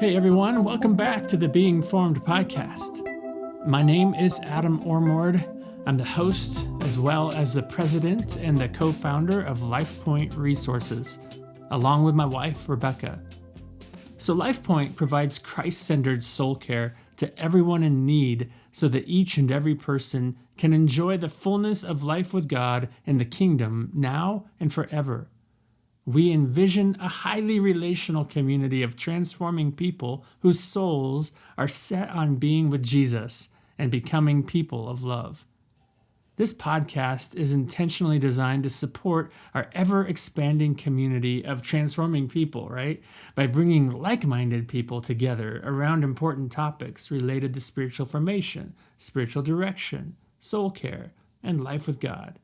Hey everyone, welcome back to the Being Formed podcast. My name is Adam Ormord. I'm the host as well as the president and the co-founder of LifePoint Resources, along with my wife, Rebecca. So LifePoint provides Christ-centered soul care to everyone in need so that each and every person can enjoy the fullness of life with God and the kingdom now and forever. We envision a highly relational community of transforming people whose souls are set on being with Jesus and becoming people of love. This podcast is intentionally designed to support our ever-expanding community of transforming people, right? By bringing like-minded people together around important topics related to spiritual formation, spiritual direction, soul care, and life with God.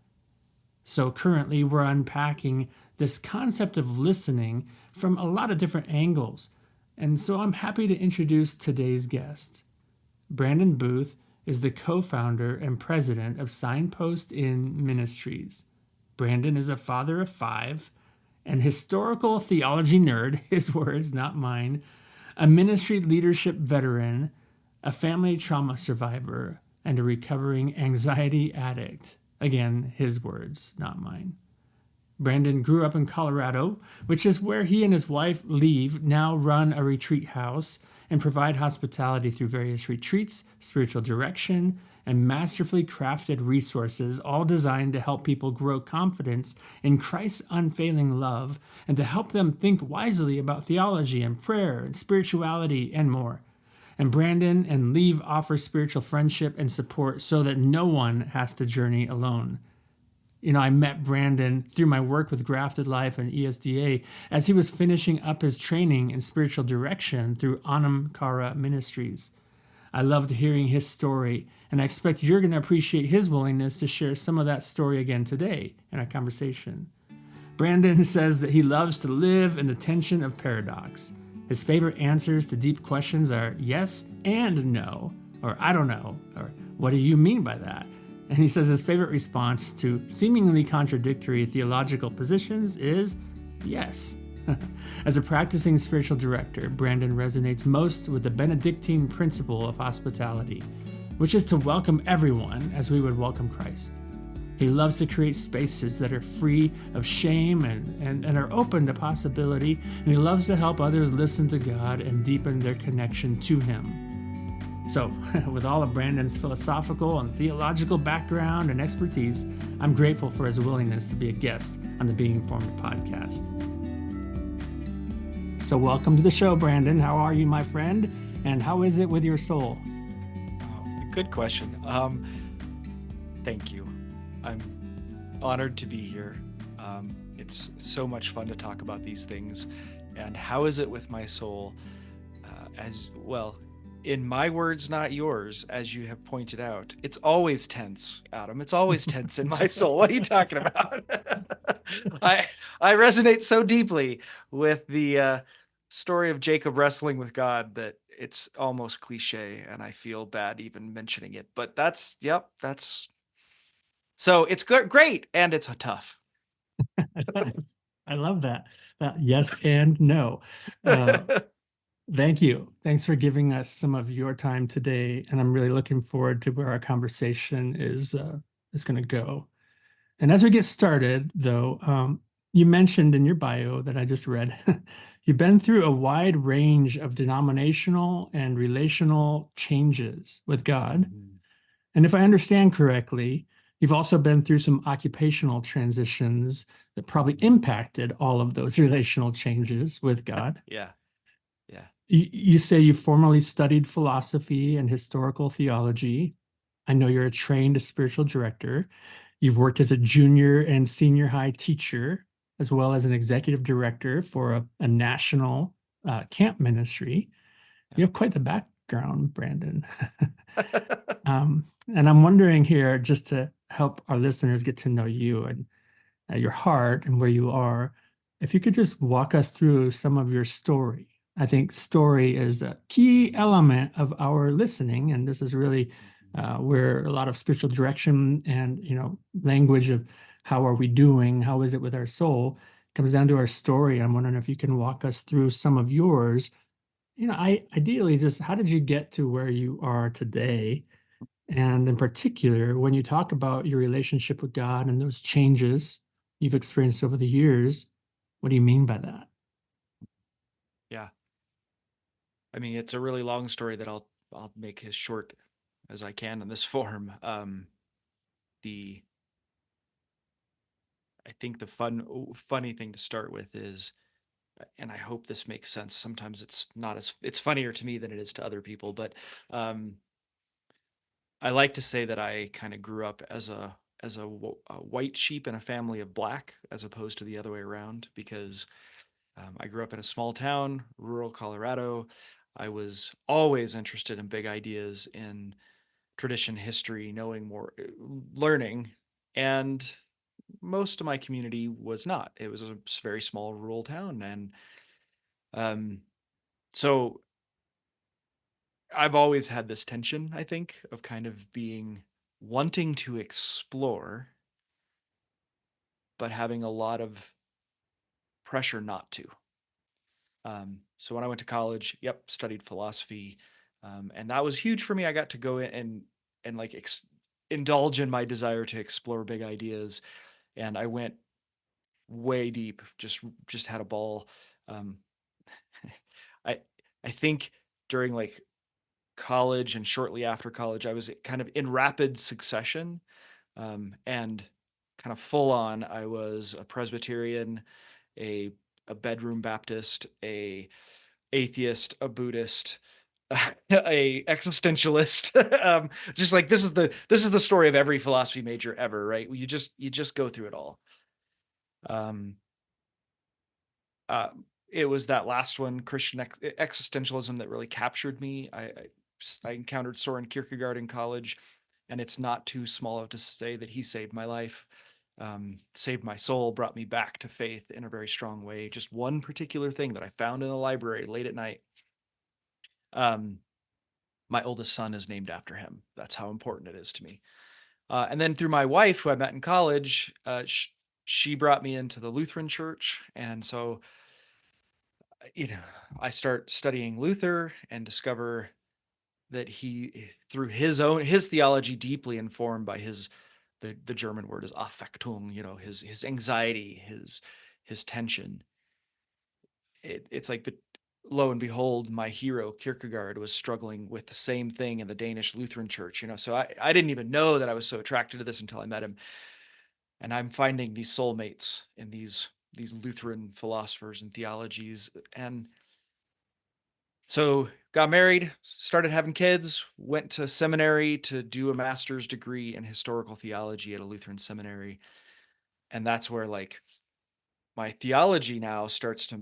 So currently we're unpacking this concept of listening from a lot of different angles. And so I'm happy to introduce today's guest. Brandon Booth is the co-founder and president of Signpost Inn Ministries. Brandon is a father of 5, an historical theology nerd, his words, not mine, a ministry leadership veteran, a family trauma survivor, and a recovering anxiety addict. Again, his words, not mine. Brandon grew up in Colorado, which is where he and his wife, Liv, now run a retreat house and provide hospitality through various retreats, spiritual direction, and masterfully crafted resources, all designed to help people grow confidence in Christ's unfailing love and to help them think wisely about theology and prayer and spirituality and more. And Brandon and Liv offer spiritual friendship and support so that no one has to journey alone. You know, I met Brandon through my work with Grafted Life and ESDA as he was finishing up his training in spiritual direction through Anam Cara Ministries. I loved hearing his story, and I expect you're going to appreciate his willingness to share some of that story again today in our conversation. Brandon says that he loves to live in the tension of paradox. His favorite answers to deep questions are yes and no, or I don't know, or what do you mean by that? And he says his favorite response to seemingly contradictory theological positions is yes. As a practicing spiritual director, Brandon resonates most with the Benedictine principle of hospitality, which is to welcome everyone as we would welcome Christ. He loves to create spaces that are free of shame and are open to possibility, and he loves to help others listen to God and deepen their connection to Him. So, with all of Brandon's philosophical and theological background and expertise, I'm grateful for his willingness to be a guest on the Being Formed podcast. So welcome to the show, Brandon. How are you, my friend? And how is it with your soul? Good question. Thank you. I'm honored to be here. It's so much fun to talk about these things. And how is it with my soul? As well, in my words, not yours, as you have pointed out, it's always tense, Adam. It's always tense in my soul. What are you talking about? I resonate so deeply with the story of Jacob wrestling with God that it's almost cliche, and I feel bad even mentioning it. But that's so it's great, and it's tough. I love that. Yes and no. Thank you. Thanks for giving us some of your time today, and I'm really looking forward to where our conversation is going to go. And as we get started, though, you mentioned in your bio that I just read, you've been through a wide range of denominational and relational changes with God. Mm-hmm. And if I understand correctly, you've also been through some occupational transitions that probably impacted all of those relational changes with God. Yeah. You say you formerly studied philosophy and historical theology. I know you're a trained spiritual director. You've worked as a junior and senior high teacher, as well as an executive director for a national camp ministry. You have quite the background, Brandon. And I'm wondering here, just to help our listeners get to know you and your heart and where you are, if you could just walk us through some of your story. I think story is a key element of our listening, and this is really where a lot of spiritual direction and language of how are we doing, how is it with our soul, comes down to our story. I'm wondering if you can walk us through some of yours I ideally just how did you get to where you are today? And in particular, when you talk about your relationship with God and those changes you've experienced over the years, what do you mean by that? Yeah. I mean, it's a really long story that I'll make as short as I can in this form. The I think the funny thing to start with is, and I hope this makes sense. Sometimes it's funnier to me than it is to other people, but um, I like to say that I kind of grew up as a white sheep in a family of black, as opposed to the other way around, because I grew up in a small town, rural Colorado. I was always interested in big ideas, in tradition, history, knowing more, learning, and most of my community was not. It was a very small rural town, and um, so I've always had this tension, I think, of kind of being wanting to explore, but having a lot of pressure not to. So when I went to college, studied philosophy, and that was huge for me. I got to go in and like indulge in my desire to explore big ideas, and I went way deep. Just had a ball. Um, I I think during like college and shortly after college, I was kind of in rapid succession, and kind of full on. I was a Presbyterian, a a bedroom Baptist, a atheist, a Buddhist, a existentialist. Just like this is the story of every philosophy major ever, right? You just go through it all. Um, uh, it was that last one, Christian existentialism, that really captured me. I encountered Soren Kierkegaard in college, and it's not too small of to say that he saved my life, saved my soul, brought me back to faith in a very strong way. Just one particular thing that I found in the library late at night. Um, my oldest son is named after him. That's how important it is to me. And then through my wife, who I met in college, she brought me into the Lutheran Church, and so you know, I start studying Luther and discover that he, through his theology, deeply informed by the German word is Affectung, his anxiety, his tension. It's like, but lo and behold, my hero Kierkegaard was struggling with the same thing in the Danish Lutheran Church. So I didn't even know that I was so attracted to this until I met him, and I'm finding these soulmates in these Lutheran philosophers and theologies. And so got married, started having kids, went to seminary to do a master's degree in historical theology at a Lutheran seminary. And that's where like my theology now starts to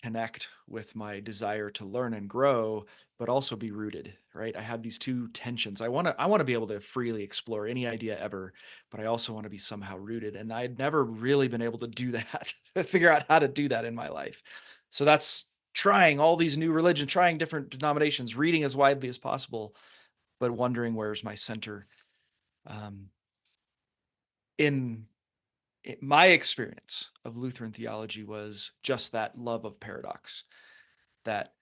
connect with my desire to learn and grow, but also be rooted, right? I have these two tensions. I want to be able to freely explore any idea ever, but I also want to be somehow rooted. And I'd never really been able to do that, figure out how to do that in my life. So that's trying all these new religions, trying different denominations, reading as widely as possible, but wondering where's my center. Um, in my experience of Lutheran theology was just that love of paradox, that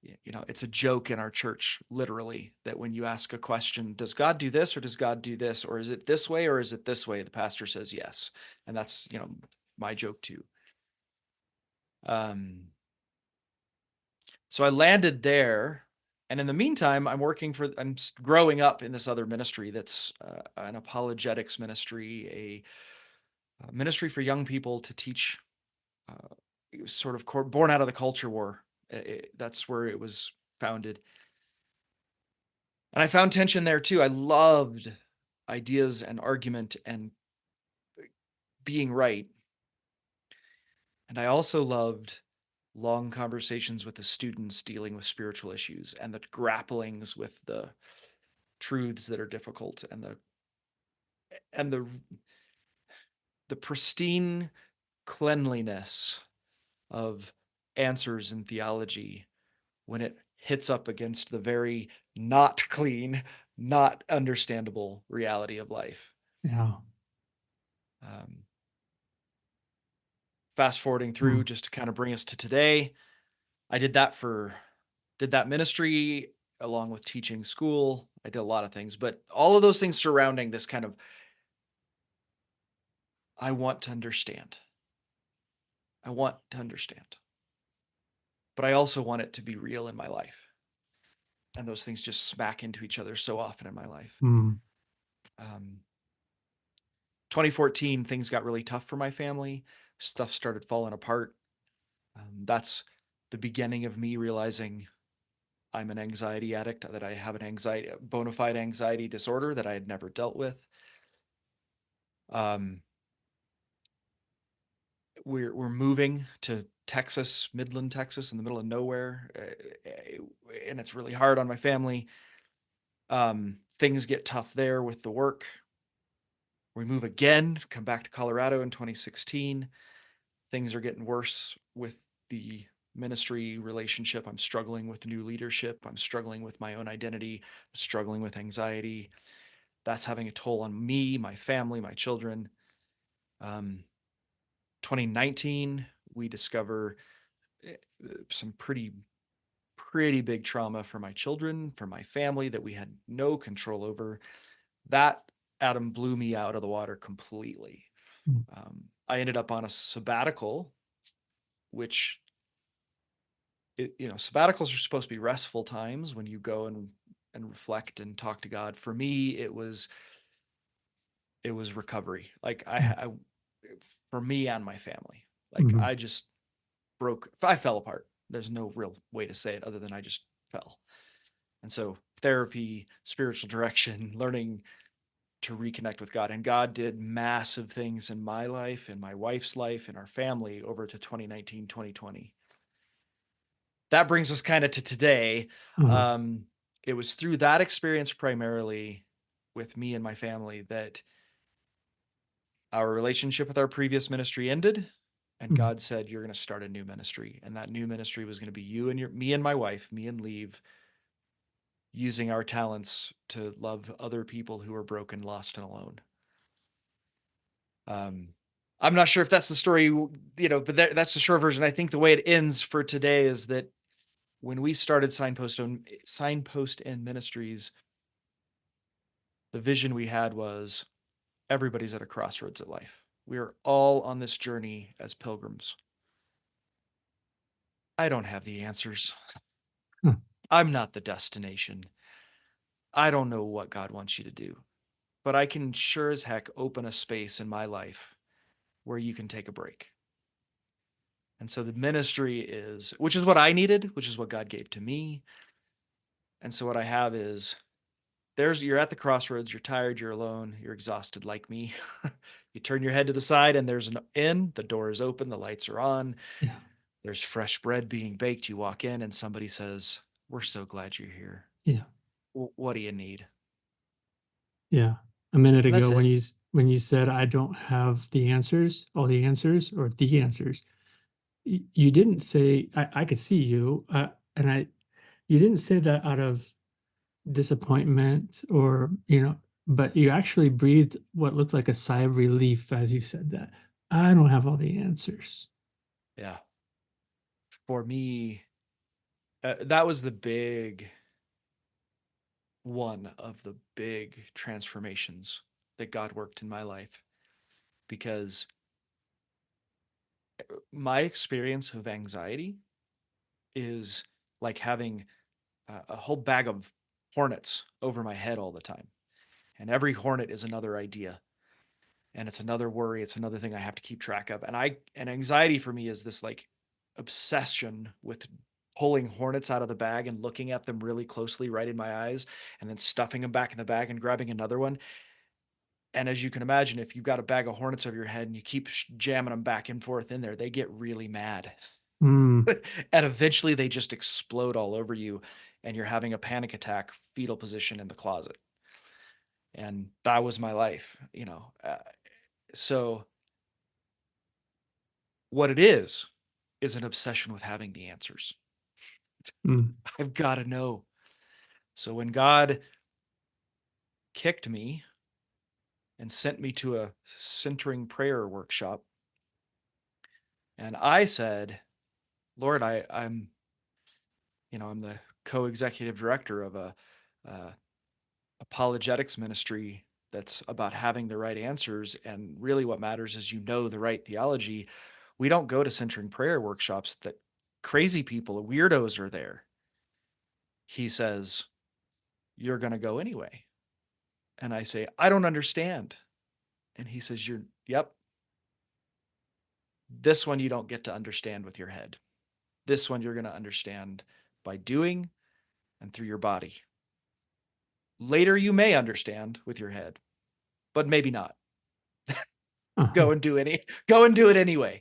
it's a joke in our church, literally, that when you ask a question, does God do this or does God do this? Or is it this way or is it this way? The pastor says yes. And that's, my joke too. So I landed there. And in the meantime, I'm growing up in this other ministry that's an apologetics ministry, a ministry for young people to teach, sort of born out of the culture war. That's where it was founded. And I found tension there too. I loved ideas and argument and being right. And I also loved long conversations with the students dealing with spiritual issues and the grapplings with the truths that are difficult, and the pristine cleanliness of answers in theology when it hits up against the very not clean, not understandable reality of life. Yeah. Um, Fast forwarding Hmm. through just to kind of bring us to today, I did that for did that ministry along with teaching school. I did a lot of things, but all of those things surrounding this kind of, I want to understand. I want to understand. But I also want it to be real in my life. And those things just smack into each other so often in my life. Mm. 2014, things got really tough for my family. Stuff started falling apart. That's the beginning of me realizing I'm an anxiety addict, that I have a bona fide anxiety disorder that I had never dealt with. We're moving to Texas, Midland, Texas, in the middle of nowhere, and it's really hard on my family. Things get tough there with the work. We move again, come back to Colorado in 2016. Things are getting worse with the ministry relationship. I'm struggling with new leadership. I'm struggling with my own identity. I'm struggling with anxiety. That's having a toll on me, my family, my children. 2019, we discover some pretty big trauma for my children, for my family that we had no control over. That, Adam, blew me out of the water completely. Mm. I ended up on a sabbatical, which, sabbaticals are supposed to be restful times when you go and reflect and talk to God. For me, it was recovery. Like Mm. for me and my family, like Mhm. I just I fell apart. There's no real way to say it other than I just fell. And so therapy, spiritual direction, learning to reconnect with God. And God did massive things in my life, in my wife's life, in our family over to 2019, 2020. That brings us kind of to today. Uh-huh. It was through that experience primarily with me and my family that our relationship with our previous ministry ended. And Mm. God said, you're going to start a new ministry. And that new ministry was going to be me and my wife, me and Leave, using our talents to love other people who are broken, lost, and alone. I'm not sure if that's the story, but that's the short version. I think the way it ends for today is that when we started Signpost and Ministries, the vision we had was everybody's at a crossroads at life. We are all on this journey as pilgrims. I don't have the answers. Huh. I'm not the destination. I don't know what God wants you to do, but I can sure as heck open a space in my life where you can take a break. And so the ministry is, which is what I needed, which is what God gave to me. And so what I have is you're at the crossroads, you're tired, you're alone, you're exhausted like me. You turn your head to the side and there's an inn, the door is open, the lights are on. Yeah. There's fresh bread being baked. You walk in and somebody says, "We're so glad you're here. Yeah. What do you need?" Yeah. A minute And ago that's it. when you said I don't have the answers, all the answers or the answers, you didn't say I could see you, and you didn't say that out of disappointment or, but you actually breathed what looked like a sigh of relief as you said that. I don't have all the answers. Yeah. For me, that was one of the big transformations that God worked in my life, because my experience of anxiety is like having a whole bag of hornets over my head all the time. And every hornet is another idea, and it's another worry, it's another thing I have to keep track of. And anxiety for me is this like obsession with pulling hornets out of the bag and looking at them really closely right in my eyes, and then stuffing them back in the bag and grabbing another one. And as you can imagine, if you've got a bag of hornets over your head and you keep jamming them back and forth in there, they get really mad. Mm. And eventually they just explode all over you, and you're having a panic attack, fetal position in the closet. And that was my life. So what it is an obsession with having the answers. Mm. I've got to know. So when God kicked me and sent me to a centering prayer workshop, and I said, Lord, I'm the co-executive director of a apologetics ministry that's about having the right answers. And really what matters is the right theology. We don't go to centering prayer workshops that crazy people, weirdos are there. He says, you're going to go anyway. And I say, I don't understand. And he says, yep, this one you don't get to understand with your head. This one you're going to understand by doing and through your body. Later, you may understand with your head, but maybe not. Uh-huh. Go and do it anyway.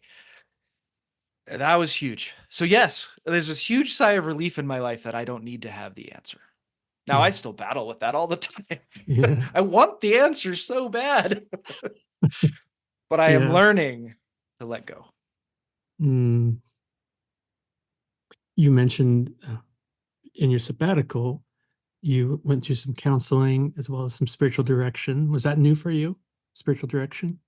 That was huge. So yes, there's this huge sigh of relief in my life that I don't need to have the answer. Now I Yeah. still battle with that all the time. Yeah. I want the answer so bad, but I am Yeah. learning to let go. Mm. You mentioned in your sabbatical, you went through some counseling as well as some spiritual direction. Was that new for you? Spiritual direction?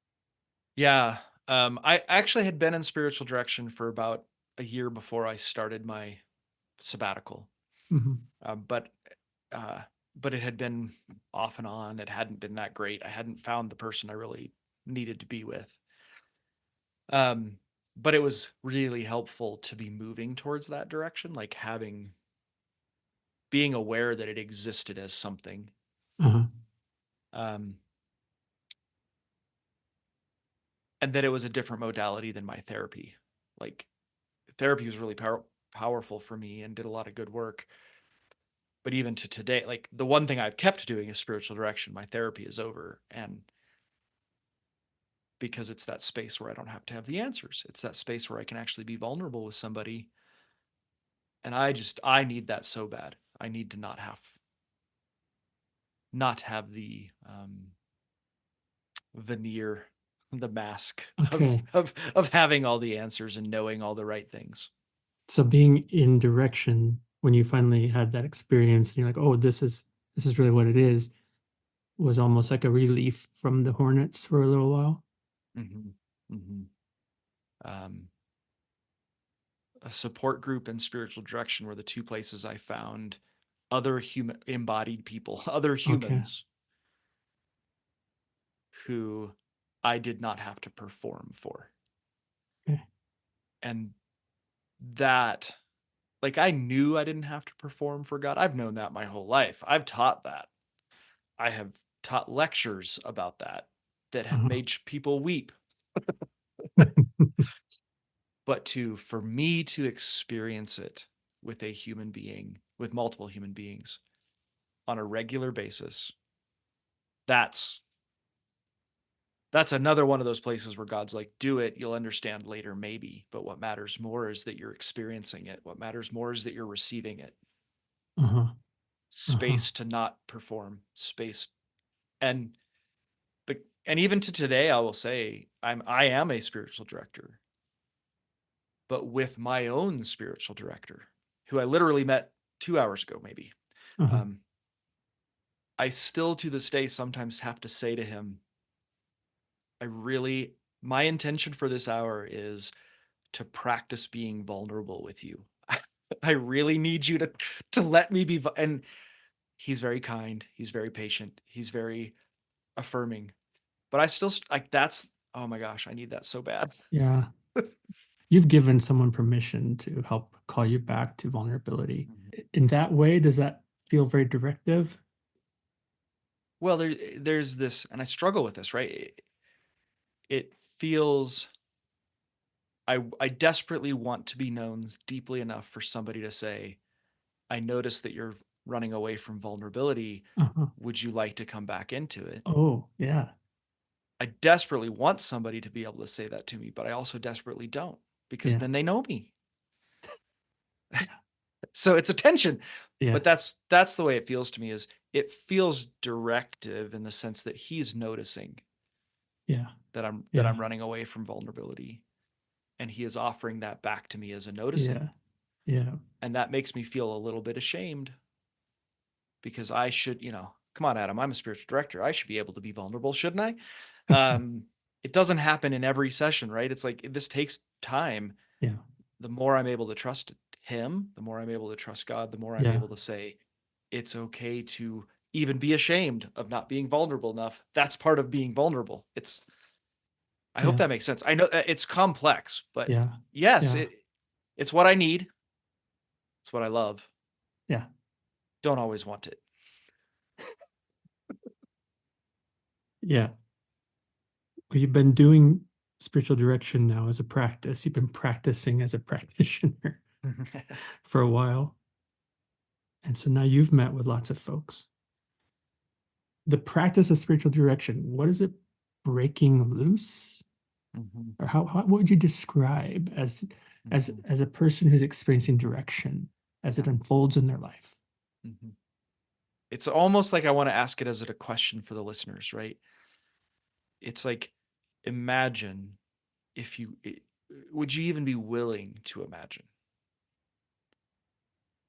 Yeah. I actually had been in spiritual direction for about a year before I started my sabbatical. Hmm. But uh, but it had been off and on. It hadn't been that great. I hadn't found the person I really needed to be with. Um, but it was really helpful to be moving towards that direction, like being aware that it existed as something. Uh-huh. Um, and that it was a different modality than my therapy. Like therapy was really powerful for me and did a lot of good work. But even to today, like the one thing I've kept doing is spiritual direction. My therapy is over. And because it's that space where I don't have to have the answers, it's that space where I can actually be vulnerable with somebody. And I need that so bad. I need to not have the veneer, the mask Okay. of having all the answers and knowing all the right things. So being in direction when you finally had that experience, you're like, oh, this is really what it is, was almost like a relief from the hornets for a little while. Mm-hmm. Mm-hmm. Um, a support group and spiritual direction were the two places I found other human embodied people, other Okay. humans who I did not have to perform for. Okay. And that, like, I knew I didn't have to perform for God. I've known that my whole life. I've taught that. I have taught lectures about that have Uh-huh. made people weep. But for me to experience it with a human being, with multiple human beings on a regular basis, that's that's another one of those places where God's like, do it, you'll understand later, maybe. But what matters more is that you're experiencing it. What matters more is that you're receiving it. Uh-huh. Uh-huh. Space to not perform, space. And and even to today, I will say I am a spiritual director, but with my own spiritual director, who I literally met 2 hours ago, maybe. Uh-huh. Um, I still to this day sometimes have to say to him, my intention for this hour is to practice being vulnerable with you. I really need you to let me be. And he's very kind. He's very patient. He's very affirming. But I still like that's, oh my gosh, I need that so bad. Yeah. You've given someone permission to help call you back to vulnerability. Mhm. In that way, does that feel very directive? Well, there's this, and I struggle with this, right? It feels I desperately want to be known deeply enough for somebody to say, I notice that you're running away from vulnerability. Uh-huh. Would you like to come back into it? Oh, yeah. I desperately want somebody to be able to say that to me, but I also desperately don't, because Yeah. then they know me. Yeah. So it's a tension. Yeah. But that's the way it feels to me, is it feels directive in the sense that he's noticing Yeah. that Yeah. I'm running away from vulnerability, and he is offering that back to me as a noticing. Yeah. Yeah. And that makes me feel a little bit ashamed, because I should, come on, Adam, I'm a spiritual director. I should be able to be vulnerable, shouldn't I? Um, it doesn't happen in every session, right? It's like this takes time. Yeah. The more I'm able to trust him, the more I'm able to trust God, the more I'm Yeah. able to say, it's okay to even be ashamed of not being vulnerable enough. That's part of being vulnerable. I hope Yeah. that makes sense. I know it's complex, but Yeah. yes, Yeah. it's what I need. It's what I love. Yeah. Don't always want it. Yeah. Well, you've been doing spiritual direction now as a practice. You've been practicing as a practitioner for a while. And so now you've met with lots of folks. The practice of spiritual direction, what is it breaking loose? Mhm. Or what would you describe as Mhm. as a person who's experiencing direction as it Yeah. unfolds in their life? Mhm. It's almost like I want to ask it as a question for the listeners, right? It's like, imagine if would you even be willing to imagine?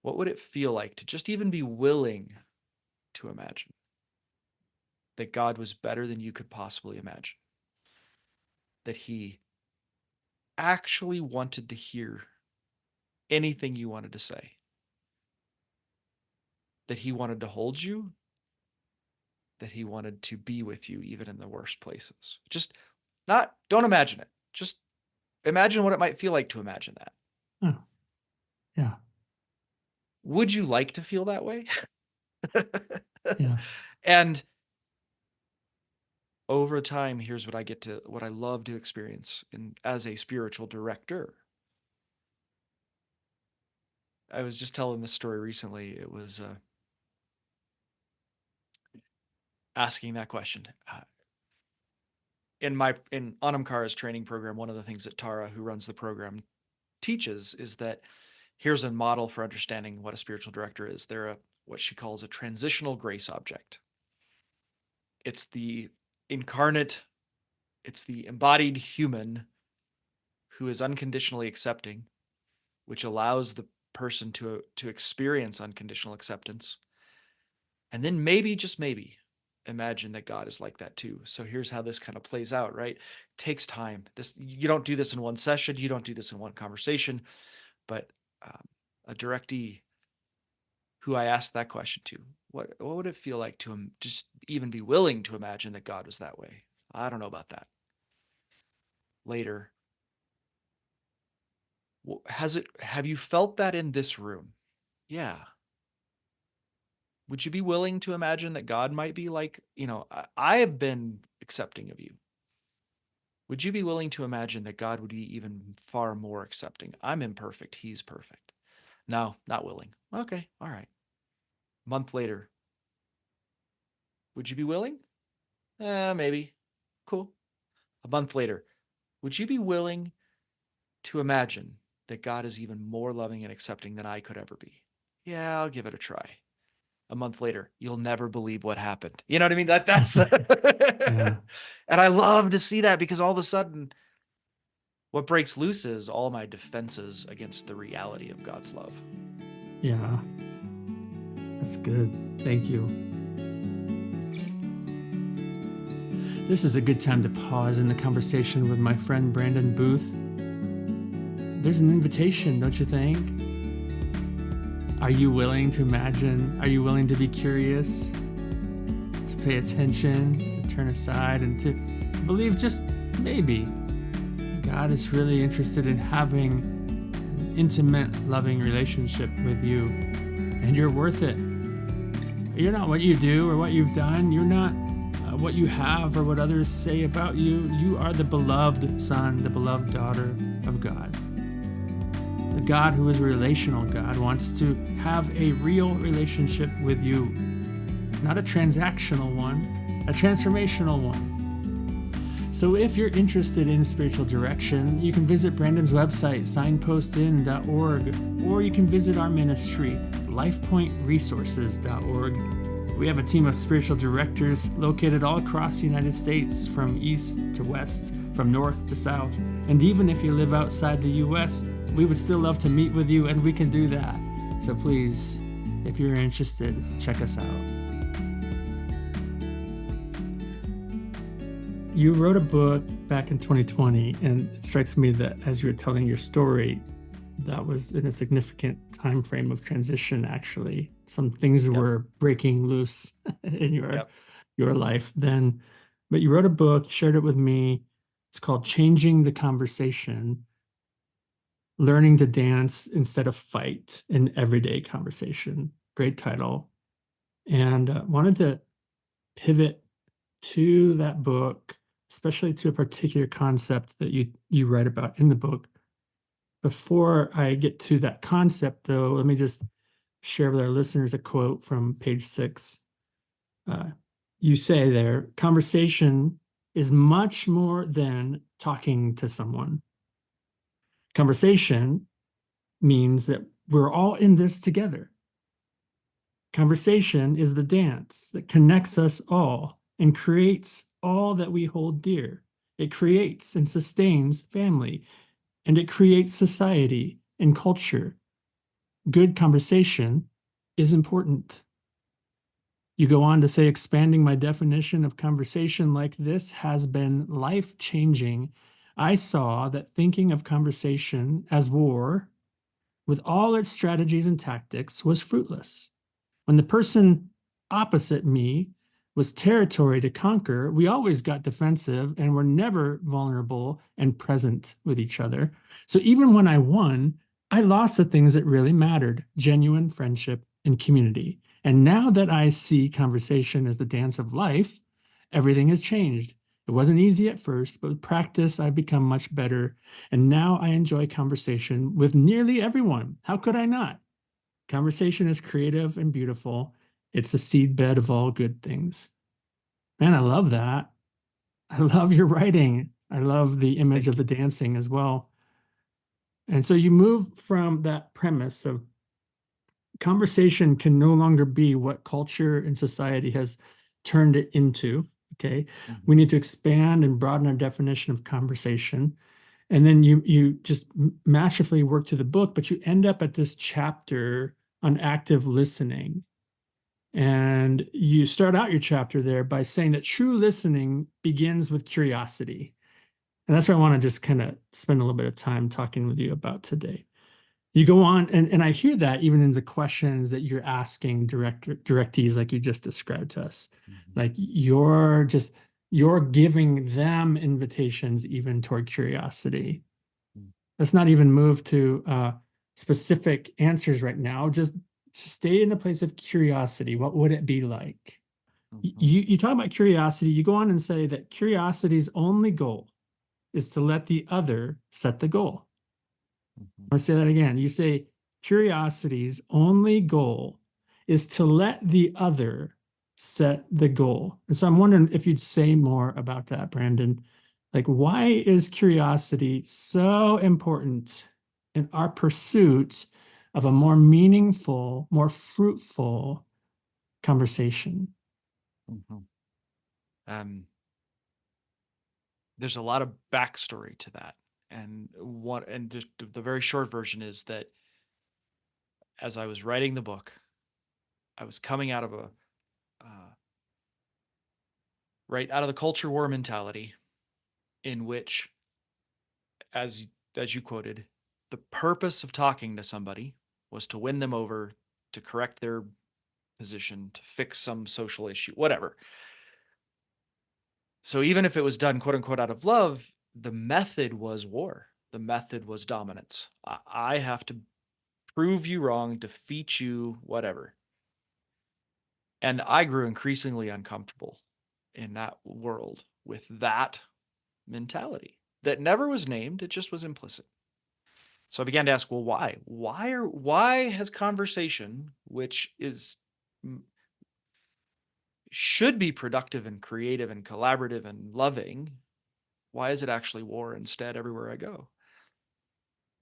What would it feel like to just even be willing to imagine that God was better than you could possibly imagine? That he actually wanted to hear anything you wanted to say? That he wanted to hold you? That he wanted to be with you even in the worst places? Don't imagine it. Just imagine what it might feel like to imagine that. Oh, yeah. Would you like to feel that way? Yeah. And over time, here's what I love to experience as a spiritual director. I was just telling this story recently. It was asking that question. In Anam Kara's training program, one of the things that Tara, who runs the program, teaches is that here's a model for understanding what a spiritual director is. They're what she calls a transitional grace object. It's the incarnate, it's the embodied human who is unconditionally accepting, which allows the person to experience unconditional acceptance. And then maybe, just maybe, imagine that God is like that too. So here's how this kind of plays out, right? It takes time. You don't do this in one session, you don't do this in one conversation, but a directee who I asked that question to, what would it feel like to just even be willing to imagine that God was that way? I don't know about that. Later, have you felt that in this room? Yeah. Would you be willing to imagine that God might be like, I have been accepting of you. Would you be willing to imagine that God would be even far more accepting? I'm imperfect. He's perfect. No, not willing. Okay. All right. Month later, would you be willing? Maybe. Cool. A month later, would you be willing to imagine that God is even more loving and accepting than I could ever be? Yeah, I'll give it a try. A month later, you'll never believe what happened. You know what I mean? That's Yeah. the and I love to see that, because all of a sudden what breaks loose is all my defenses against the reality of God's love. Yeah. That's good. Thank you. This is a good time to pause in the conversation with my friend Brandon Booth. There's an invitation, don't you think? Are you willing to imagine? Are you willing to be curious? To pay attention, to turn aside, and to believe just maybe God is really interested in having an intimate, loving relationship with you, and you're worth it. You're not what you do or what you've done. You're not what you have or what others say about you. You are the beloved son, the beloved daughter of God. The God who is a relational God wants to have a real relationship with you, not a transactional one, a transformational one. So if you're interested in spiritual direction, you can visit Brandon's website, signpostin.org, or you can visit our ministry, lifepointresources.org. We have a team of spiritual directors located all across the United States, from east to west, from north to south. And even if you live outside the U.S., we would still love to meet with you, and we can do that. So please, if you're interested, check us out. You wrote a book back in 2020, and it strikes me that as you were telling your story, that was in a significant time frame of transition, actually. Some things Yep. were breaking loose in Yep. your life then. But you wrote a book, shared it with me. It's called Changing the Conversation: Learning to Dance Instead of Fight in Everyday Conversation. Great title. And wanted to pivot to that book, especially to a particular concept that you write about in the book. Before I get to that concept, though, let me just share with our listeners a quote from page 6. Uh, you say there, conversation is much more than talking to someone. Conversation means that we're all in this together. Conversation is the dance that connects us all and creates all that we hold dear. It creates and sustains family, and it creates society and culture. Good conversation is important. You go on to say, expanding my definition of conversation like this has been life-changing. I saw that thinking of conversation as war, with all its strategies and tactics, was fruitless. When the person opposite me was territory to conquer, we always got defensive and were never vulnerable and present with each other. So even when I won, I lost the things that really mattered: genuine friendship and community. And now that I see conversation as the dance of life, everything has changed. It wasn't easy at first, but with practice, I've become much better. And now I enjoy conversation with nearly everyone. How could I not? Conversation is creative and beautiful. It's a seedbed of all good things. Man, I love that. I love your writing. I love the image Thank of you. the dancing as well. And so you move from that premise of conversation can no longer be what culture and society has turned it into. Okay. We Mhm. need to expand and broaden our definition of conversation. And then you just masterfully work through the book, but you end up at this chapter on active listening. And you start out your chapter there by saying that true listening begins with curiosity. And that's what I want to just kind of spend a little bit of time talking with you about today. You go on, and I hear that even in the questions that you're asking directees like you just described to us. Mhm. Like you're giving them invitations even toward curiosity. Mhm. Let's not even move to specific answers right now. Just stay in a place of curiosity. What would it be like? Mhm. You talk about curiosity. You go on and say that curiosity's only goal is to let the other set the goal. Mhm. I say that again. You say curiosity's only goal is to let the other set the goal. And so I'm wondering if you'd say more about that, Brandon. Like, why is curiosity so important in our pursuit of a more meaningful, more fruitful conversation? Mhm. Um, there's a lot of backstory to that, and just the very short version is that as I was writing the book, I was coming out of a right out of the culture war mentality, in which, as as you quoted, the purpose of talking to somebody was to win them over, to correct their position, to fix some social issue, whatever. So even if it was done quote unquote out of love, the method was war. The method was dominance. I have to prove you wrong, defeat you, whatever. And I grew increasingly uncomfortable in that world with that mentality that never was named, it just was implicit. So I began to ask, well, why? Why has conversation, which is should be productive and creative and collaborative and loving, why is it actually war instead everywhere I go?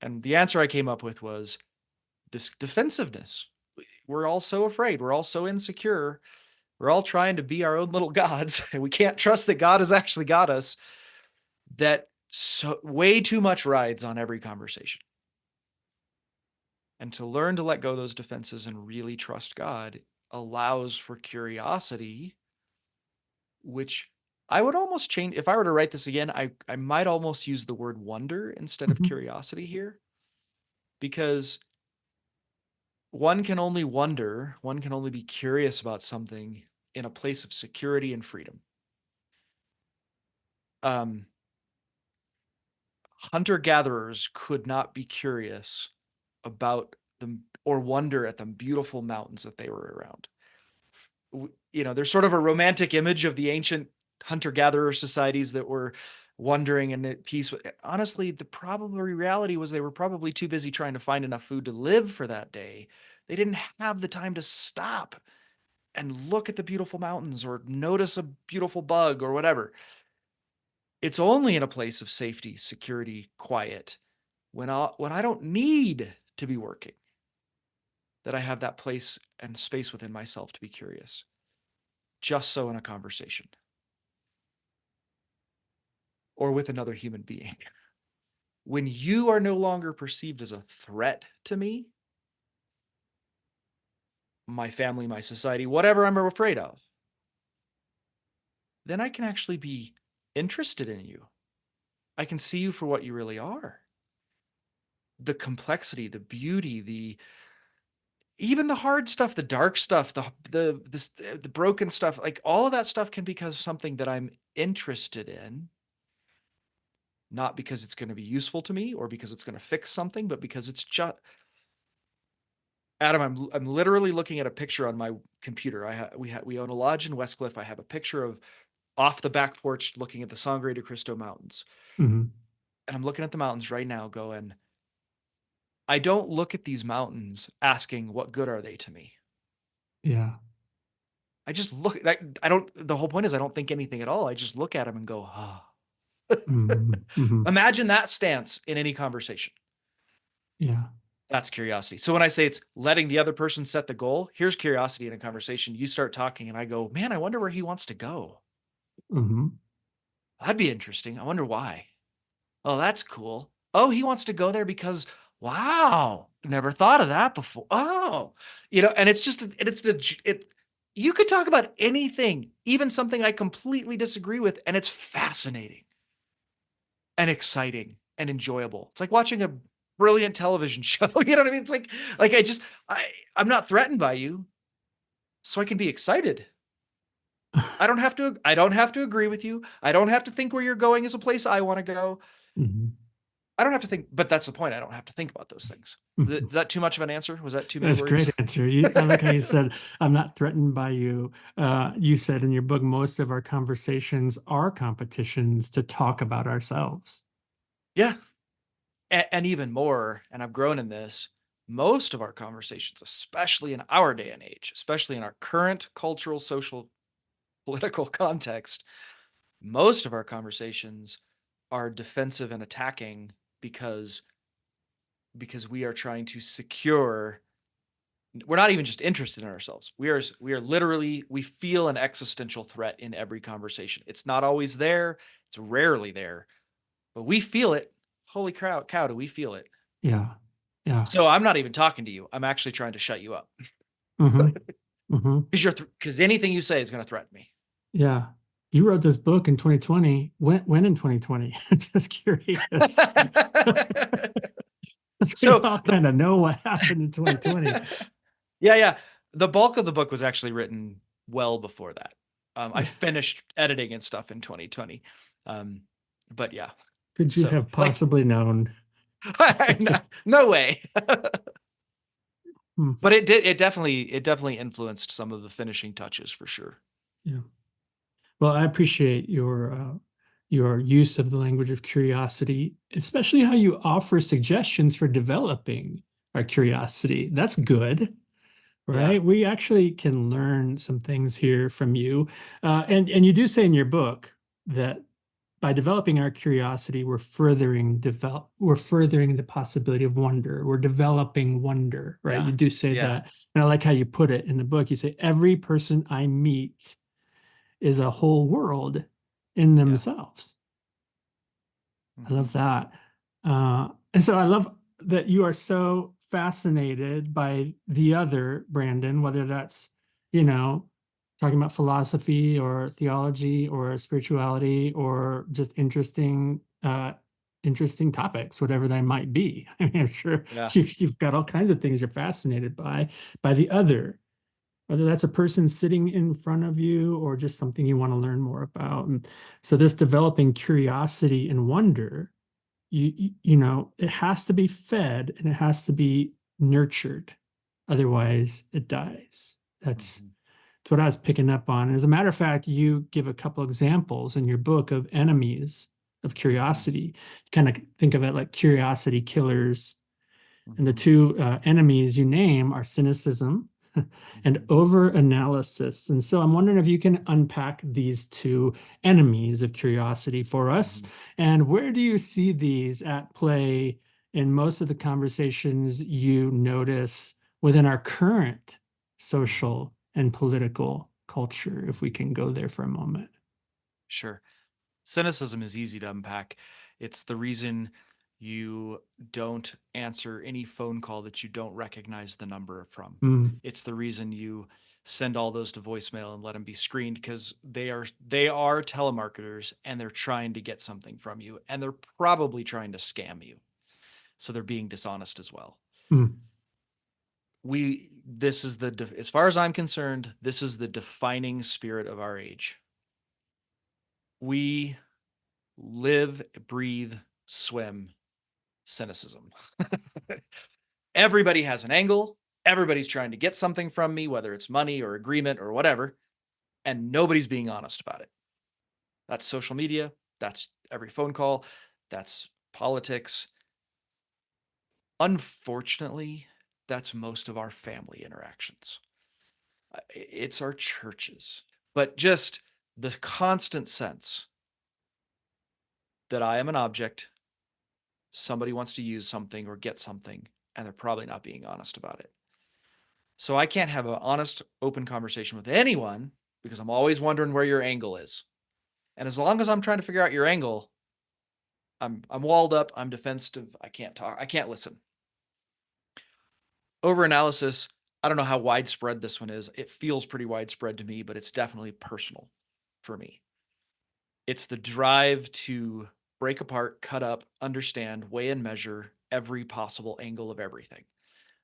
And the answer I came up with was this defensiveness. We're all so afraid. We're all so insecure. We're all trying to be our own little gods. And we can't trust that God has actually got us, that so way too much rides on every conversation. And to learn to let go of those defenses and really trust God allows for curiosity, which I would almost change. If I were to write this again, I might almost use the word wonder instead of Mhm. curiosity here. because one can only wonder, one can only be curious about something in a place of security and freedom. Hunter-gatherers could not be curious about them or wonder at the beautiful mountains that they were around. There's sort of a romantic image of the ancient hunter-gatherer societies that were wondering and at peace. Honestly, the probable reality was they were probably too busy trying to find enough food to live for that day. They didn't have the time to stop and look at the beautiful mountains or notice a beautiful bug or whatever. It's only in a place of safety, security, quiet, when I don't need to be working, that I have that place and space within myself to be curious. Just so in a conversation or with another human being. When you are no longer perceived as a threat to me, my family, my society, whatever I'm afraid of, then I can actually be interested in you. I can see you for what you really are. The complexity, the beauty, even the hard stuff, the dark stuff, the broken stuff, like all of that stuff can become something that I'm interested in, not because it's going to be useful to me or because it's going to fix something, but because it's just Adam, I'm literally looking at a picture on my computer. We own a lodge in Westcliff. I have a picture of off the back porch looking at the Sangre de Cristo Mountains. Mm-hmm. And I'm looking at the mountains right now going, I don't look at these mountains asking what good are they to me. Yeah. I just look, the whole point is I don't think anything at all. I just look at them and go, ah. Mm-hmm. Mm-hmm. Imagine that stance in any conversation. Yeah. That's curiosity. So when I say it's letting the other person set the goal, here's curiosity in a conversation. You start talking and I go, man, I wonder where he wants to go. Mm-hmm. That'd be interesting. I wonder why. Oh, that's cool. Oh, he wants to go there because, wow, never thought of that before. Oh, and it's just, you could talk about anything, even something I completely disagree with, and it's fascinating and exciting and enjoyable. It's like watching a brilliant television show. You know what I mean? It's like I'm not threatened by you, so I can be excited. I don't have to agree with you. I don't have to think where you're going is a place I want to go. Mm-hmm. I don't have to think, but that's the point. I don't have to think about those things. Is that too much of an answer? Was that too many That's a words? great answer. I like how you said, I'm not threatened by you. You said in your book, most of our conversations are competitions to talk about ourselves. Yeah. And even more, and I've grown in this, most of our conversations, especially in our day and age, especially in our current cultural, social, political context, most of our conversations are defensive and attacking because we are trying to secure. We're not even just interested in ourselves. We are literally, we feel an existential threat in every conversation. It's not always there. It's rarely there, but we feel it. Holy cow, do we feel it? Yeah. Yeah. So I'm not even talking to you. I'm actually trying to shut you up. Mm-hmm. Mm-hmm. Because anything you say is going to threaten me. Yeah. You wrote this book in 2020. When in 2020? I'm just curious. We all kind of know what happened in 2020. Yeah. The bulk of the book was actually written well before that. I finished editing and stuff in 2020. But yeah. Could you have possibly known? No way. Hmm. But it definitely influenced some of the finishing touches for sure. Yeah. Well, I appreciate your use of the language of curiosity, especially how you offer suggestions for developing our curiosity. That's good, right? Yeah. We actually can learn some things here from you. And you do say in your book that by developing our curiosity, we're furthering the possibility of wonder. We're developing wonder, right? Yeah. You do say Yeah. that. And I like how you put it in the book. You say, every person I meet is a whole world in themselves. I love that. And so I love that you are so fascinated by the other Brandon, whether that's, talking about philosophy or theology or spirituality or just interesting interesting topics, whatever they might be. I mean, I'm sure Yeah. you've got all kinds of things you're fascinated by the other, whether that's a person sitting in front of you or just something you want to learn more about. And so this developing curiosity and wonder, you know, it has to be fed and it has to be nurtured. Otherwise, it dies. That's Mhm. what I was picking up on. As a matter of fact, you give a couple examples in your book of enemies of Mhm. curiosity. You kind of think of it like curiosity killers. And the Mhm. two enemies you name are cynicism and Mhm. over-analysis. And so I'm wondering if you can unpack these two enemies of curiosity for us. Mhm. And where do you see these at play in most of the conversations you notice within our current Mhm. social and political culture, if we can go there for a moment? Sure. Cynicism is easy to unpack. It's the reason you don't answer any phone call that you don't recognize the number from. Mm, It's the reason you send all those to voicemail and let them be screened because they are telemarketers and they're trying to get something from you and they're probably trying to scam you. So they're being dishonest as well. mm. This is as far as I'm concerned, this is the defining spirit of our age. We live, breathe, swim cynicism. Everybody has an angle. Everybody's trying to get something from me, whether it's money or agreement or whatever, and nobody's being honest about it. That's social media. That's every phone call. That's politics. Unfortunately, that's most of our family interactions. It's our churches, but just the constant sense that I am an object, somebody wants to use something or get something, and they're probably not being honest about it. So I can't have an honest, open conversation with anyone because I'm always wondering where your angle is. And as long as I'm trying to figure out your angle, I'm walled up, I'm defensive, I can't talk, I can't listen. Overanalysis, I don't know how widespread this one is. It feels pretty widespread to me, but it's definitely personal for me. It's the drive to break apart, cut up, understand, weigh and measure every possible angle of everything.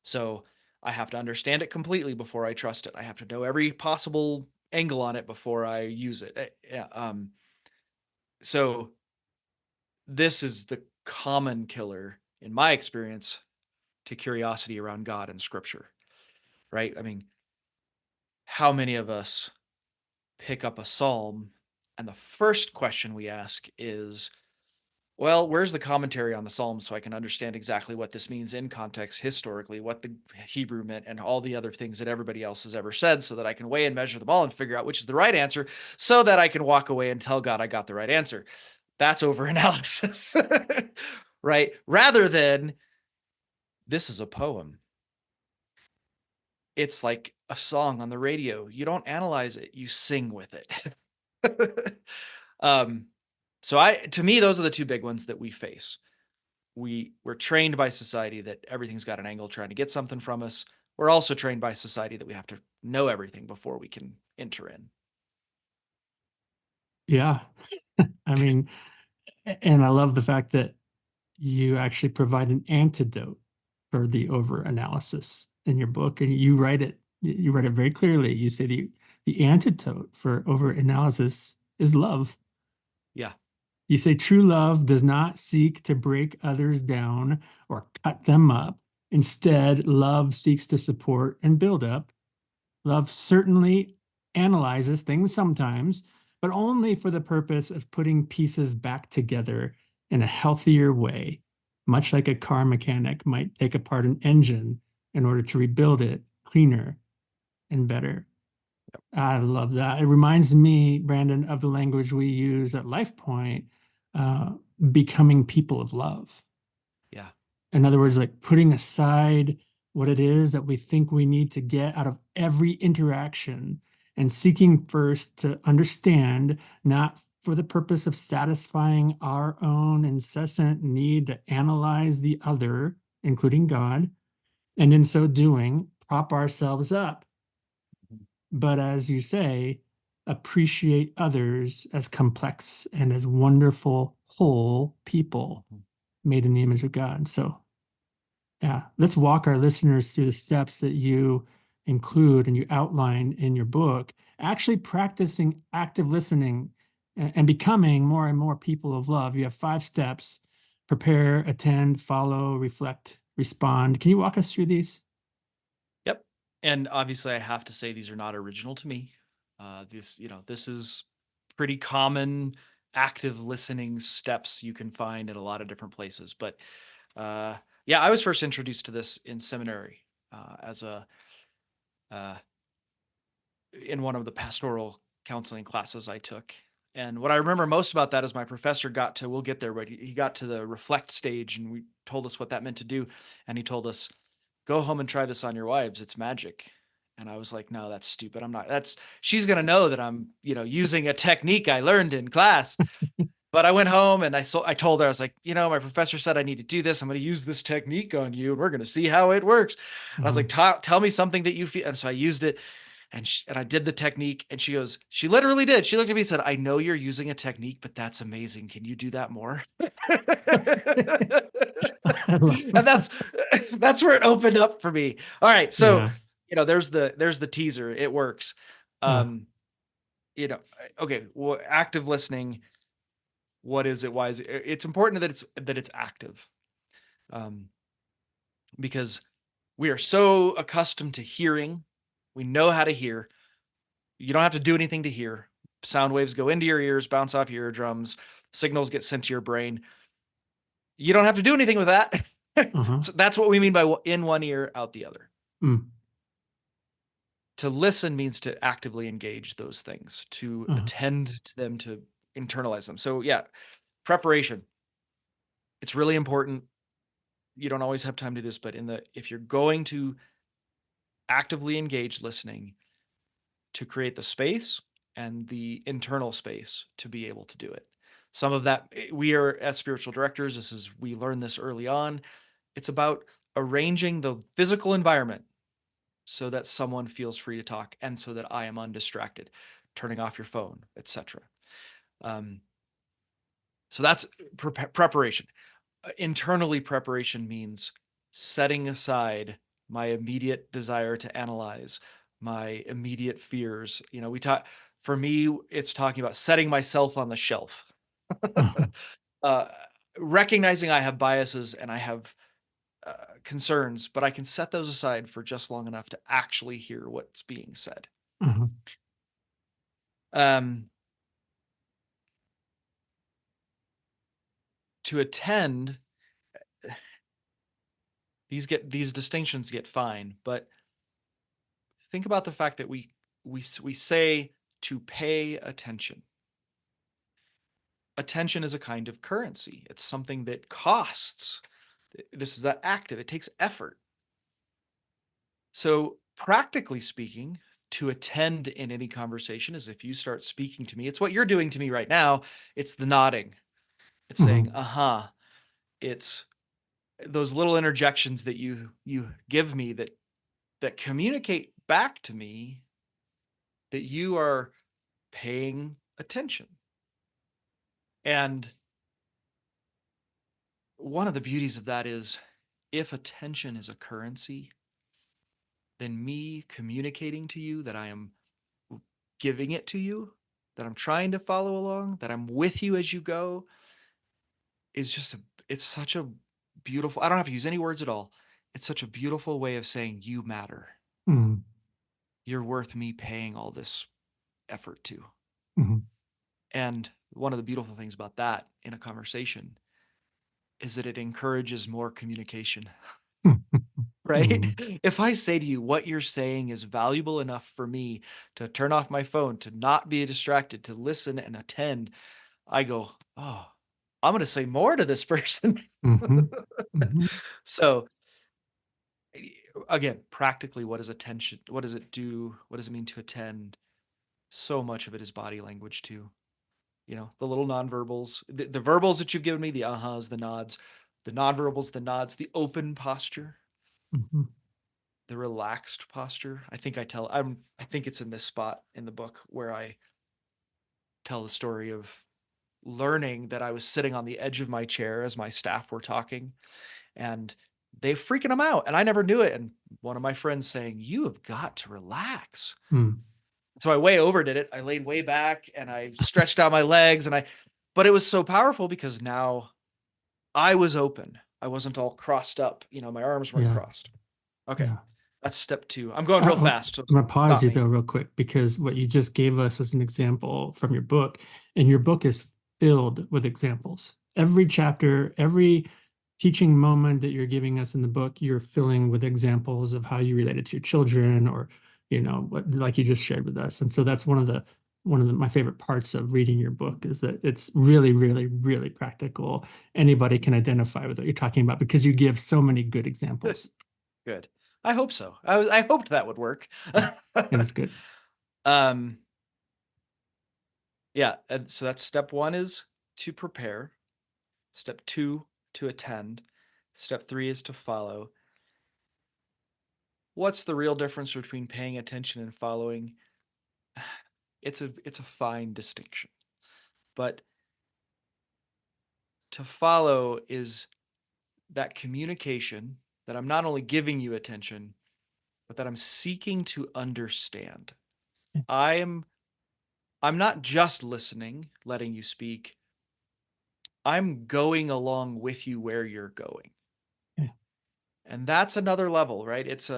So I have to understand it completely before I trust it. I have to know every possible angle on it before I use it. Yeah. So this is the common killer in my experience to curiosity around God and Scripture, right? I mean, how many of us pick up a psalm and the first question we ask is, well, where's the commentary on the Psalms so I can understand exactly what this means in context historically, what the Hebrew meant, and all the other things that everybody else has ever said so that I can weigh and measure them all and figure out which is the right answer so that I can walk away and tell God I got the right answer. That's overanalysis, right? Rather than this is a poem. It's like a song on the radio. You don't analyze it, you sing with it. um, to me, those are the two big ones that we face. We're trained by society that everything's got an angle trying to get something from us. We're also trained by society that we have to know everything before we can enter in. Yeah. I mean, and I love the fact that you actually provide an antidote for the over-analysis in your book, and you write it very clearly. You say the antidote for over-analysis is love. Yeah. You say true love does not seek to break others down or cut them up. Instead, love seeks to support and build up. Love certainly analyzes things sometimes, but only for the purpose of putting pieces back together in a healthier way, much like a car mechanic might take apart an engine in order to rebuild it cleaner and better. I love that. It reminds me, Brandon, of the language we use at LifePoint, uh, becoming people of love. Yeah. In other words, like putting aside what it is that we think we need to get out of every interaction and seeking first to understand, not for the purpose of satisfying our own incessant need to analyze the other, including God, and in so doing, prop ourselves up. But as you say, appreciate others as complex and as wonderful whole people. made in the image of God. So, yeah, let's walk our listeners through the steps that you include and you outline in your book, actually practicing active listening and becoming more and more people of love. You have 5 steps: prepare, attend, follow, reflect, respond. Can you walk us through these? Yep. And obviously, I have to say these are not original to me. This is pretty common active listening steps you can find in a lot of different places. But yeah, I was first introduced to this in seminary as a uh, in one of the pastoral counseling classes I took. And what I remember most about that is my professor we'll get there, but he got to the reflect stage and we told us what that meant to do. And he told us, go home and try this on your wives. It's magic. And I was like, no, that's stupid. She's going to know that I'm, using a technique I learned in class. But I went home and I told her, I was like, my professor said I need to do this. I'm going to use this technique on you and we're going to see how it works. And I was Uh-huh. like, tell me something that you feel. And so I used it and I did the technique and she literally did. She looked at me and said, I know you're using a technique, but that's amazing. Can you do that more? I love And that's where it opened up for me. All right. So, Yeah. there's the teaser. It works. Uh, Um, okay. Well, active listening. What is it? Why is it? It's important that it's active. Um, because we are so accustomed to hearing. We know how to hear. You don't have to do anything to hear. Sound waves go into your ears, bounce off your eardrums, signals get sent to your brain. You don't have to do anything with that. uh-huh. So that's what we mean by in one ear, out the other. Mm, To listen means to actively engage those things, to uh-huh. attend to them, to internalize them. So, yeah, preparation. It's really important. You don't always have time to do this, but if you're going to actively engage listening, to create the space and the internal space to be able to do it. Some of that, we are as spiritual directors, we learned this early on. It's about arranging the physical environment so that someone feels free to talk and so that I am undistracted, turning off your phone, etc. Um, so that's preparation. Internally, preparation means setting aside my immediate desire to analyze, my immediate fears. For me, it's talking about setting myself on the shelf. Uh-huh. uh, Recognizing I have biases and I have concerns, but I can set those aside for just long enough to actually hear what's being said. Uh-huh. Um, to attend, these distinctions get fine, but think about the fact that we say to pay attention. Attention is a kind of currency. It's something that costs. This is that active. It takes effort. So, practically speaking, to attend in any conversation is if you start speaking to me, it's what you're doing to me right now. It's the nodding. It's saying, Mhm. "Uh-huh." It's those little interjections that you give me that communicate back to me that you are paying attention. And one of the beauties of that is if attention is a currency, then me communicating to you that I am giving it to you, that I'm trying to follow along, that I'm with you as you go, it's such a beautiful, I don't have to use any words at all. It's such a beautiful way of saying you matter. Mhm. You're worth me paying all this effort to. Mhm. And one of the beautiful things about that in a conversation is that it encourages more communication. Right? Mhm. If I say to you, what you're saying is valuable enough for me to turn off my phone, to not be distracted, to listen and attend, I go, oh, I'm going to say more to this person. Mhm. Mhm. So, again, practically, what is attention? What does it do? What does it mean to attend? So much of it is body language, too. The little nonverbals, the verbals that you've given me, the ahas, the nods, the nonverbals, the nods, the open posture, Mhm. the relaxed posture. I think it's in this spot in the book where I tell the story of learning that I was sitting on the edge of my chair as my staff were talking, and they freaking them out. And I never knew it. And one of my friends saying, "You have got to relax." Mm. So I way overdid it. I laid way back and I stretched out my legs, but it was so powerful because now I was open. I wasn't all crossed up. My arms weren't Yeah. crossed. Okay. Yeah. That's step 2. I'm going real I'm fast. So going to pause stop you me. though, real quick, because what you just gave us was an example from your book, and your book is filled with examples. Every chapter, every teaching moment that you're giving us in the book, you're filling with examples of how you related to your children, or what, like you just shared with us. And so that's my favorite parts of reading your book, is that it's really, really, really practical. Anybody can identify with what you're talking about because you give so many good examples. Good. I hope so. I hoped that would work. It was good. Yeah. And so that's step 1 is to prepare. Step 2, to attend. Step 3 is to follow. What's the real difference between paying attention and following? It's a fine distinction. But to follow is that communication that I'm not only giving you attention, but that I'm seeking to understand. I'm not just listening, letting you speak. I'm going along with you where you're going. Yeah. And that's another level, right? It's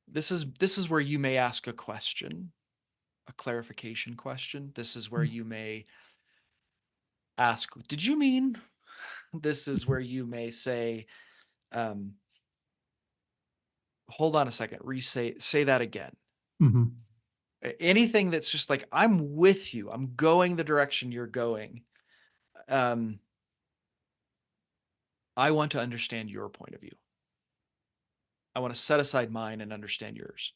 this is where you may ask a question, a clarification question. This is where you may ask, "Did you mean?" This is where you may say, "Hold on a second, say that again." Mm-hmm. Anything that's just like, I'm with you, I'm going the direction you're going. I want to understand your point of view. I want to set aside mine and understand yours.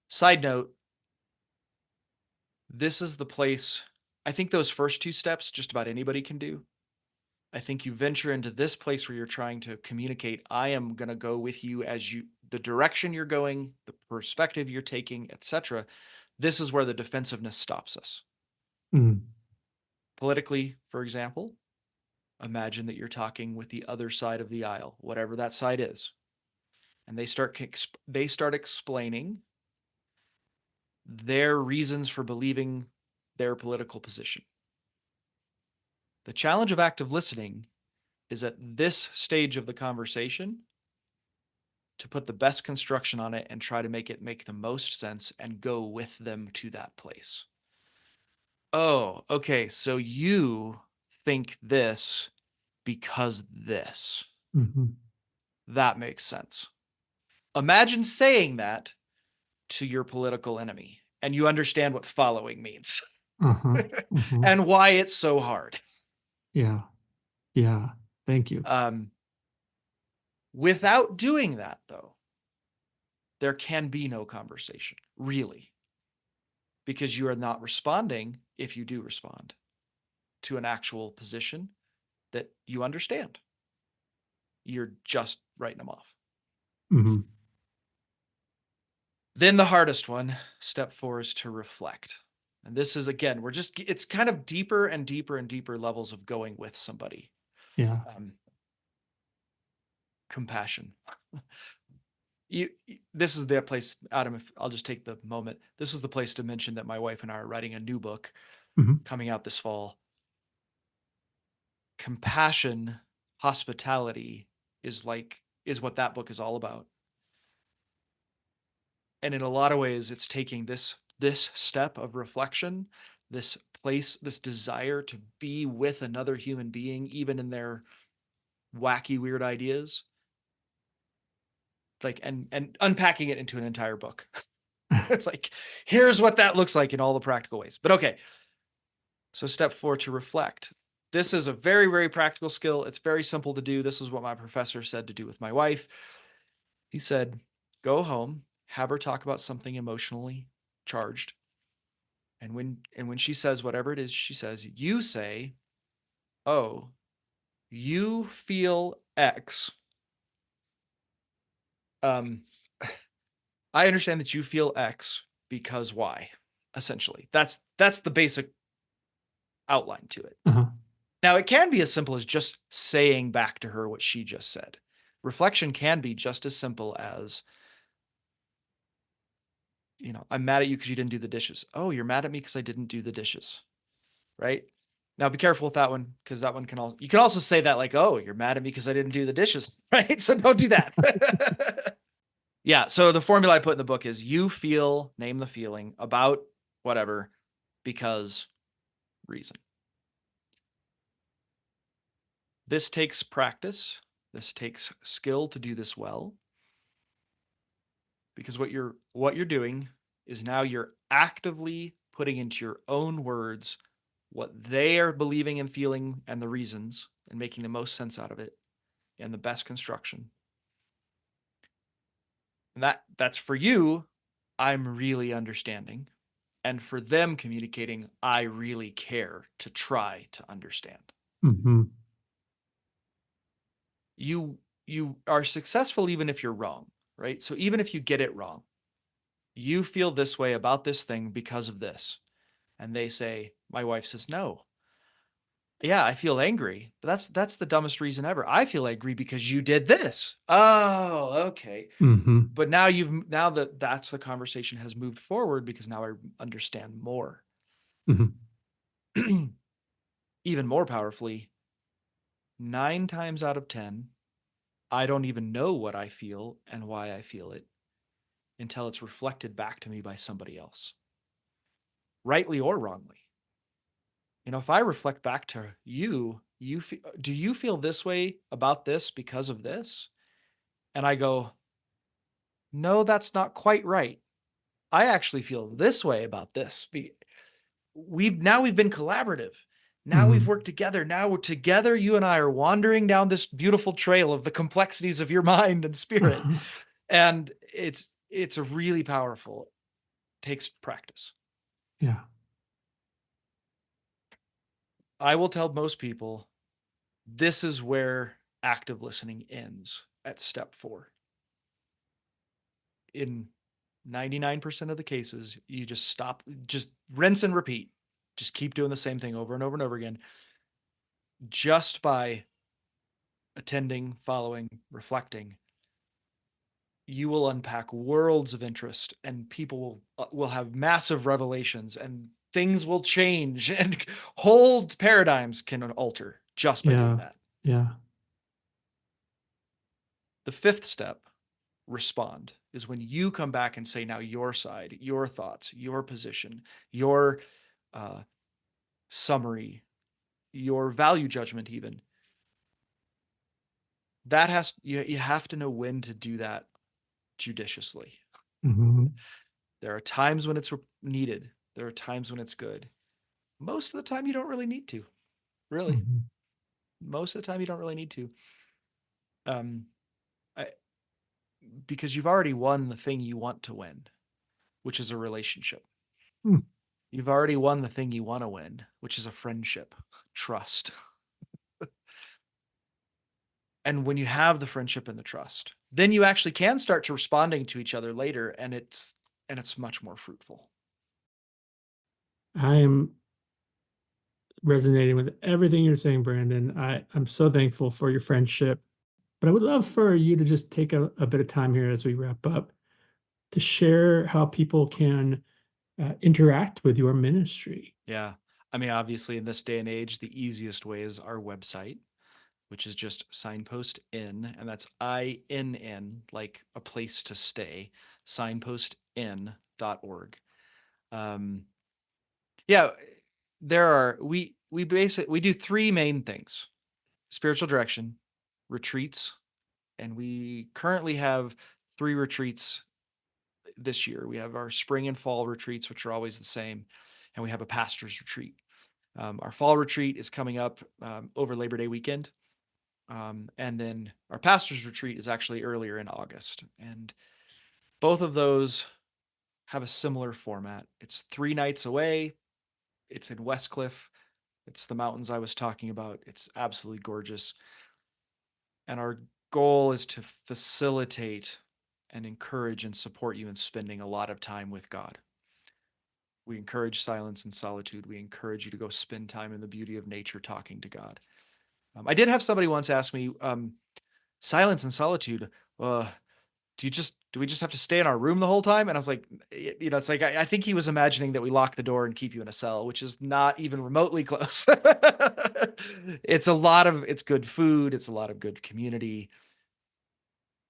Side note, this is the place, I think those first 2 steps just about anybody can do. I think you venture into this place where you're trying to communicate, I am going to go with you the direction you're going, the perspective you're taking, etc. This is where the defensiveness stops us. Mm. Politically, for example, imagine that you're talking with the other side of the aisle, whatever that side is, and they start explaining their reasons for believing their political position. The challenge of active listening is at this stage of the conversation to put the best construction on it and try to make it make the most sense and go with them to that place. Oh, okay, so you think this because this. Mm-hmm. That makes sense. Imagine saying that to your political enemy and you understand what following means Uh-huh. Uh-huh. and why it's so hard. Yeah. Yeah. Thank you. Without doing that, though, there can be no conversation, really, because you are not responding, if you do respond, to an actual position that you understand. You're just writing them off. Mm-hmm. Then the hardest one, step 4, is to reflect. And this is, again, it's kind of deeper and deeper and deeper levels of going with somebody. Yeah. Compassion. This is the place, Adam, if I'll just take the moment. This is the place to mention that my wife and I are writing a new book Mm-hmm. coming out this fall. Compassion, hospitality is what that book is all about. And in a lot of ways, it's taking this step of reflection, this place, this desire to be with another human being, even in their wacky, weird ideas, and unpacking it into an entire book. Like, here's what that looks like in all the practical ways. But okay. So step 4, to reflect. This is a very, very practical skill. It's very simple to do. This is what my professor said to do with my wife. He said, go home, have her talk about something emotionally charged. And when she says whatever it is she says, you say, oh, you feel X. I understand that you feel X because Y, essentially. That's the basic outline to it. Uh-huh. Now, it can be as simple as just saying back to her what she just said. Reflection can be just as simple as, I'm mad at you because you didn't do the dishes. Oh, you're mad at me because I didn't do the dishes, right? Now, be careful with that one, because that one you can also say that like, oh, you're mad at me because I didn't do the dishes, right? So don't do that. Yeah, so the formula I put in the book is you feel, name the feeling about whatever, because reason. This takes practice. This takes skill to do this well. Because what you're doing is now you're actively putting into your own words what they are believing and feeling and the reasons, and making the most sense out of it and the best construction. And that's for you, I'm really understanding. And for them communicating, I really care to try to understand. Mm-hmm. You are successful even if you're wrong, right? So even if you get it wrong, you feel this way about this thing because of this. And they say, my wife says, no. Yeah, I feel angry, but that's the dumbest reason ever. I feel angry because you did this. Oh, okay. Mm-hmm. But now that's the conversation has moved forward, because now I understand more. Mm-hmm. Even more powerfully, 9 times out of 10, I don't even know what I feel and why I feel it until it's reflected back to me by somebody else, rightly or wrongly. If I reflect back to you, do you feel this way about this because of this? And I go, no, that's not quite right. I actually feel this way about this. We've been collaborative. Now we've Mm-hmm. worked together. Now we're together. You and I are wandering down this beautiful trail of the complexities of your mind and spirit. Uh-huh. And it's a really powerful, takes practice. Yeah. I will tell most people this is where active listening ends at step 4. In 99% of the cases, you just stop, just rinse and repeat. Just keep doing the same thing over and over and over again. Just by attending, following, reflecting, you will unpack worlds of interest, and people will have massive revelations, and things will change, and whole paradigms can alter just by doing Yeah. that. Yeah. The 5th step, respond, is when you come back and say now your side, your thoughts, your position, your summary, your value judgment. Even that you have to know when to do that judiciously. Mm-hmm. There are times when it's needed. There are times when it's good. Most of the time, you don't really need to. Really, Mm-hmm. most of the time, you don't really need to. Um, I, because you've already won the thing you want to win, which is a relationship. Mm. You've already won the thing you want to win, which is a friendship, trust. And when you have the friendship and the trust, then you actually can start to responding to each other later, and it's much more fruitful. I am resonating with everything you're saying, Brandon. I'm so thankful for your friendship, but I would love for you to just take a bit of time here as we wrap up to share how people can interact with your ministry. Yeah. I mean, obviously, in this day and age, the easiest way is our website, which is just signpost in, and that's INN, like a place to stay, signpostin.org. Um, yeah, we do 3 main things: spiritual direction, retreats, and we currently have 3 retreats this year. We have our spring and fall retreats, which are always the same, and we have a pastor's retreat. Our fall retreat is coming up over Labor Day weekend. And then our pastor's retreat is actually earlier in August. And both of those have a similar format. It's 3 nights away. It's in Westcliff. It's the mountains I was talking about. It's absolutely gorgeous. And our goal is to facilitate and encourage and support you in spending a lot of time with God. We encourage silence and solitude. We encourage you to go spend time in the beauty of nature talking to God. I did have somebody once ask me, silence and solitude, do we just have to stay in our room the whole time? And I was like, it's like, I think he was imagining that we lock the door and keep you in a cell, which is not even remotely close. It's good food. It's a lot of good community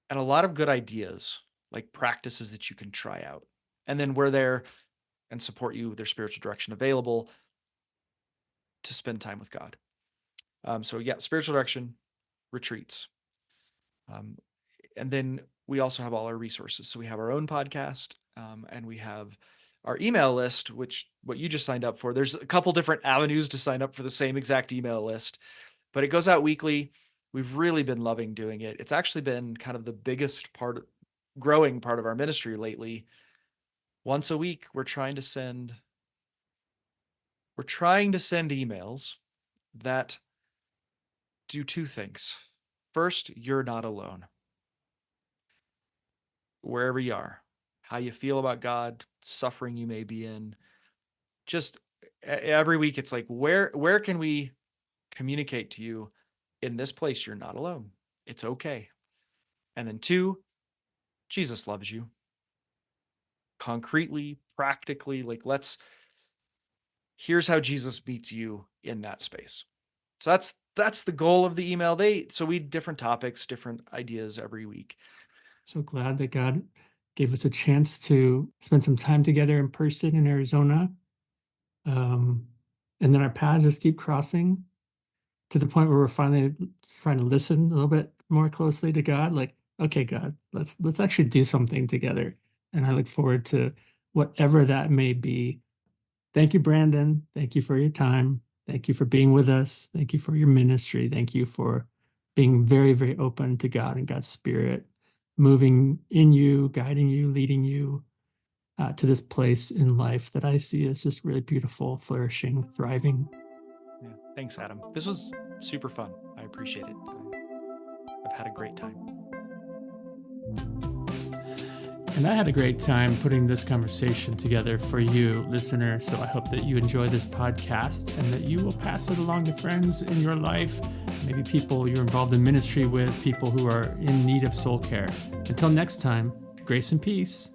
and a lot of good ideas, like practices that you can try out. And then we're there and support you with their spiritual direction available to spend time with God. So yeah, spiritual direction, retreats. And then we also have all our resources. So we have our own podcast, and we have our email list, which what you just signed up for. There's a couple different avenues to sign up for the same exact email list, but it goes out weekly. We've really been loving doing it. It's actually been kind of the biggest growing part of our ministry lately. Once a week, we're trying to send emails that do two things. First, you're not alone. Wherever you are, how you feel about God, suffering you may be in, just every week it's like, where can we communicate to you in this place? You're not alone. It's okay. And then two, Jesus loves you concretely, practically. Like, here's how Jesus meets you in that space. So that's the goal of the email. So we different topics, different ideas every week. So glad that God gave us a chance to spend some time together in person in Arizona. And then our paths just keep crossing to the point where we're finally trying to listen a little bit more closely to God. Like, okay, God, let's actually do something together. And I look forward to whatever that may be. Thank you, Brandon. Thank you for your time. Thank you for being with us. Thank you for your ministry. Thank you for being very, very open to God and God's Spirit, moving in you, guiding you, leading you to this place in life that I see as just really beautiful, flourishing, thriving. Yeah. Thanks, Adam. This was super fun. I appreciate it. I've had a great time. And I had a great time putting this conversation together for you, listener. So I hope that you enjoy this podcast and that you will pass it along to friends in your life, maybe people you're involved in ministry with, people who are in need of soul care. Until next time, grace and peace.